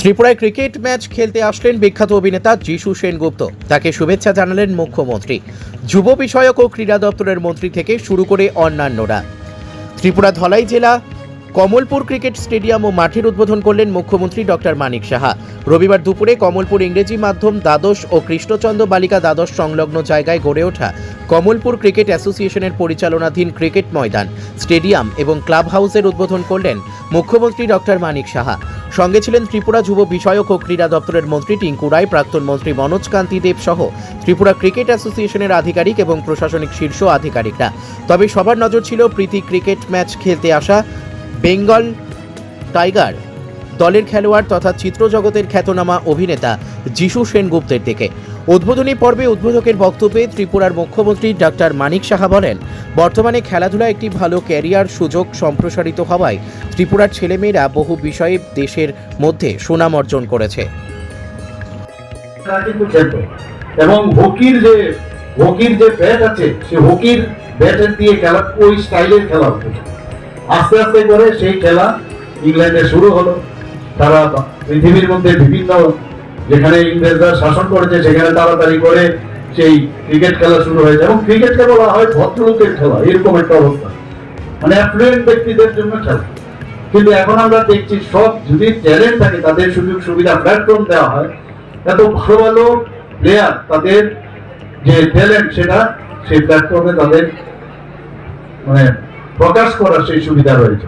ত্রিপুরায় cricket match খেলতে আসলেন বিখ্যাত অভিনেতা যিশু সেনগুপ্ত। তাকে শুভেচ্ছা জানালেন মুখ্যমন্ত্রী, যুব বিষয়ক ও ক্রীড়া দপ্তরের মন্ত্রী থেকে শুরু করে অন্যান্যরা। ত্রিপুরা ধলাই জেলা কমলপুর ক্রিকেট স্টেডিয়াম ও মাঠের উদ্বোধন করলেন মুখ্যমন্ত্রী ডক্টর মানিক সাহা। রবিবার দুপুরে কমলপুর ইংরেজি মাধ্যম দ্বাদশ ও কৃষ্ণচন্দ্র বালিকা দ্বাদশ সংলগ্ন জায়গায় গড়ে ওঠা কমলপুর ক্রিকেট অ্যাসোসিয়েশনের পরিচালনাধীন ক্রিকেট ময়দান, স্টেডিয়াম এবং ক্লাব হাউসের উদ্বোধন করলেন মুখ্যমন্ত্রী ডক্টর মানিক সাহা। সঙ্গে ছিলেন ত্রিপুরা যুব বিষয়ক ও ক্রীড়া দপ্তরের মন্ত্রী টিঙ্কু রায়, প্রাক্তন মন্ত্রী মনোজ কান্তি দেব সহ ত্রিপুরা ক্রিকেট অ্যাসোসিয়েশনের আধিকারিক এবং প্রশাসনিক শীর্ষ আধিকারিকরা। তবে সবার নজর ছিল প্রীতি ক্রিকেট ম্যাচ খেলতে আসা বেঙ্গল টাইগার দলের খেলোয়াড় তথা চিত্রজগতের খ্যাতনামা অভিনেতা যিশু সেনগুপ্তের দিকে। উদ্বোধনী পর্বে উদ্বোধকের বক্তব্যে ত্রিপুরার মুখ্যমন্ত্রী ডক্টর মানিক সাহা বলেন, বর্তমানে খেলাধুলা একটি ভালো ক্যারিয়ার সুযোগ সম্প্রসারিত হওয়ায় ত্রিপুরার ছেলেমেয়েরা বহু বিষয়ে দেশের মধ্যে সুনাম অর্জন করেছে। এবং হকির যে ব্যাট আছে, সে হকির ব্যাটের দিয়ে খেলা, ওই স্টাইলের খেলা হতো। আস্তে আস্তে করে সেই খেলা ইংল্যান্ডে শুরু হলো। তারা পৃথিবীর মধ্যে বিভিন্ন যেখানে ইংরেজরা শাসন করেছে সেখানে তাড়াতাড়ি করে সেই ক্রিকেট খেলা শুরু হয়েছে, এবং ক্রিকেটকে বলা হয় ভদ্রলোকের খেলা, এরকম একটা অবস্থা, মানে অ্যাফ্লুয়েন্ট ব্যক্তিদের জন্য খেলা। কিন্তু এখন আমরা দেখছি সব যদি ট্যালেন্ট থাকে তাদের সুযোগ সুবিধা প্ল্যাটফর্ম দেওয়া হয়, এত ভালো ভালো প্লেয়ার তাদের যে ট্যালেন্ট সেটা সেই প্ল্যাটফর্মে তাদের মানে প্রকাশ করার সেই সুবিধা রয়েছে।